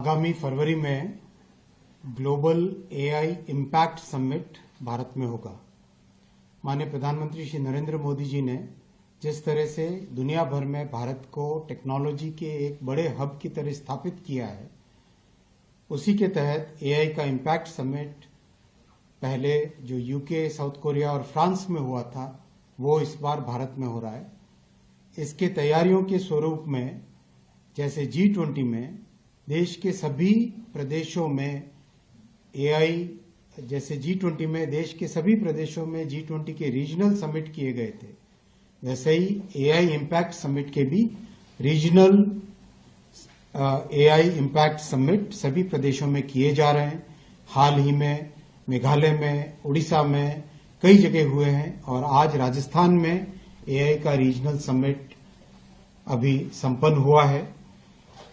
आगामी फरवरी में global AI impact summit Bharat में होगा। माननीय प्रधानमंत्री श्री नरेंद्र मोदी जी ने जिस तरह से दुनिया भर में भारत को टेक्नोलॉजी के एक बड़े हब की तरह स्थापित किया है, उसी के तहत एआई का इम्पैक्ट समिट पहले जो यूके, साउथ कोरिया और फ्रांस में हुआ था, वो इस बार भारत में हो रहा है। इसके तैयारियों के स्वरूप में जैसे G20 में देश के सभी प्रदेशों में एआई, जैसे G20 में देश के सभी प्रदेशों में G20 के रीजनल समिट किए गए थे, वैसे ही एआई इम्पैक्ट समिट के भी रीजनल एआई इम्पैक्ट समिट सभी प्रदेशों में किए जा रहे हैं। हाल ही में मेघालय में, उड़ीसा में कई जगह हुए हैं और आज राजस्थान में एआई का रीजनल समिट अभी संपन्न हुआ है।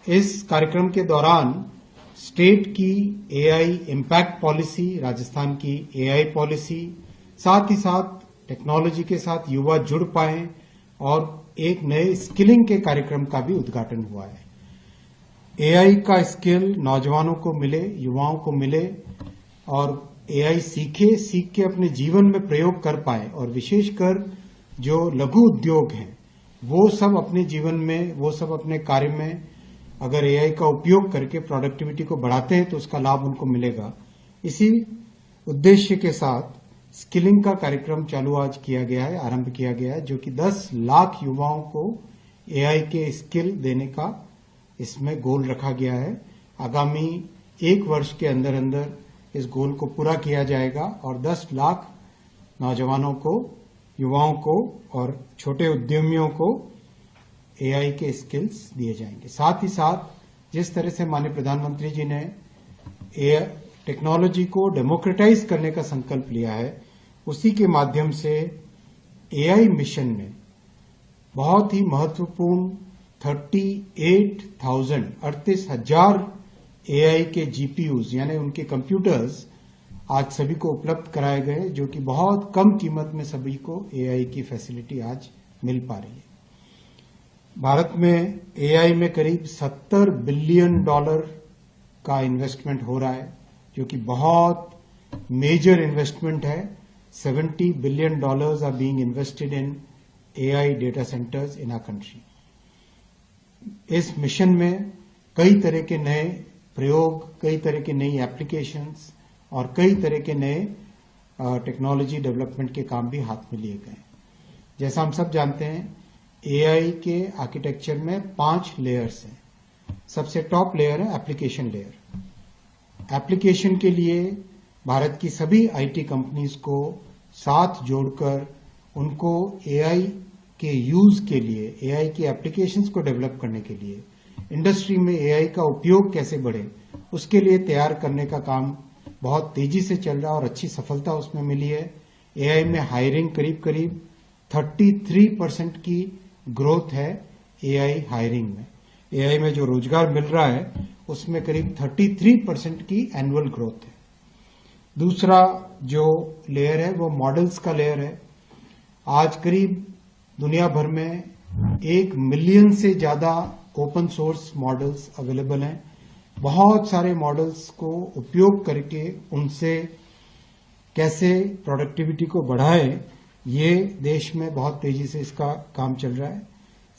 इस कार्यक्रम के दौरान स्टेट की एआई इम्पैक्ट पॉलिसी, राजस्थान की एआई पॉलिसी, साथ ही साथ टेक्नोलॉजी के साथ युवा जुड़ पाए और एक नए स्किलिंग के कार्यक्रम का भी उद्घाटन हुआ है। एआई का स्किल नौजवानों को मिले, युवाओं को मिले और एआई सीख के अपने जीवन में प्रयोग कर पाए और विशेषकर जो लघु उद्योग हैं वो सब अपने जीवन में, वो सब अपने कार्य में अगर एआई का उपयोग करके प्रोडक्टिविटी को बढ़ाते हैं तो उसका लाभ उनको मिलेगा। इसी उद्देश्य के साथ स्किलिंग का कार्यक्रम चालू आज किया गया है, आरंभ किया गया है, जो कि 10 लाख युवाओं को एआई के स्किल देने का इसमें गोल रखा गया है। आगामी 1 वर्ष के अंदर अंदर इस गोल को पूरा किया जाएगा और 10 लाख नौजवानों को, युवाओं को और छोटे उद्यमियों को एआई के स्किल्स दिए जाएंगे। साथ ही साथ जिस तरह से माननीय प्रधानमंत्री जी ने टेक्नोलॉजी को डेमोक्रेटाइज करने का संकल्प लिया है, उसी के माध्यम से एआई मिशन में बहुत ही महत्वपूर्ण 38,000 एआई के जीपीयूज यानी उनके कंप्यूटर्स आज सभी को उपलब्ध कराए गए, जो कि बहुत कम कीमत में सभी को एआई की फैसिलिटी आज मिल पा रही है। भारत में एआई में करीब $70 बिलियन का इन्वेस्टमेंट हो रहा है, जो कि बहुत मेजर इन्वेस्टमेंट है। $70 billion are being invested in AI data centers in our country. इस मिशन में कई तरह के नए प्रयोग, कई तरह के नई एप्लीकेशंस और कई तरह के नए टेक्नोलॉजी डेवलपमेंट के काम भी हाथ में लिए गए। जैसा हम सब जानते हैं, एआई के आर्किटेक्चर में 5 लेयर्स हैं। सबसे टॉप लेयर है एप्लीकेशन लेयर। एप्लीकेशन के लिए भारत की सभी आईटी कंपनीज को साथ जोड़कर उनको एआई के यूज के लिए, एआई की एप्लीकेशंस को डेवलप करने के लिए, इंडस्ट्री में एआई का उपयोग कैसे बढ़े, उसके लिए तैयार करने का काम बहुत तेजी से चल रहा है और अच्छी सफलता उसमें मिली है। एआई में हायरिंग करीब 33% की ग्रोथ है एआई हायरिंग में। एआई में जो रोजगार मिल रहा है उसमें करीब 33% की एनुअल ग्रोथ है। दूसरा जो लेयर है वो मॉडल्स का लेयर है। आज करीब दुनिया भर में 1 मिलियन से ज्यादा ओपन सोर्स मॉडल्स अवेलेबल हैं। बहुत सारे मॉडल्स को उपयोग करके उनसे कैसे प्रोडक्टिविटी को बढ़ाएं, ये देश में बहुत तेजी से इसका काम चल रहा है।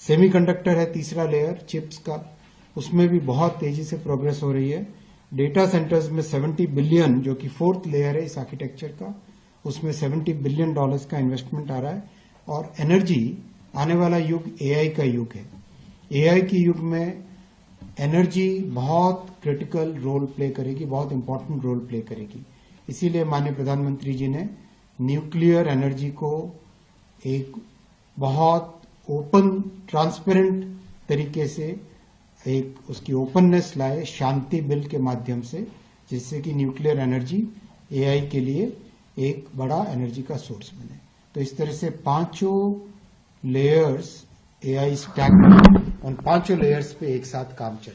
सेमीकंडक्टर है तीसरा लेयर, चिप्स का, उसमें भी बहुत तेजी से प्रोग्रेस हो रही है। डेटा सेंटर्स में $70 बिलियन, जो कि 4th लेयर है इस आर्किटेक्चर का, उसमें $70 बिलियन का इन्वेस्टमेंट आ रहा है। और एनर्जी, आने वाला युग एआई का युग है। एआई के युग में एनर्जी बहुत क्रिटिकल रोल प्ले करेगी, बहुत इंपॉर्टेंट रोल प्ले करेगी। इसीलिए माननीय प्रधानमंत्री जी ने न्यूक्लियर एनर्जी को एक बहुत ओपन, ट्रांसपेरेंट तरीके से एक उसकी ओपननेस लाए शांति बिल के माध्यम से, जिससे कि न्यूक्लियर एनर्जी एआई के लिए एक बड़ा एनर्जी का सोर्स बने। तो इस तरह से 5 लेयर्स एआई स्टैक, उन 5 लेयर्स पे एक साथ काम चल रहा है।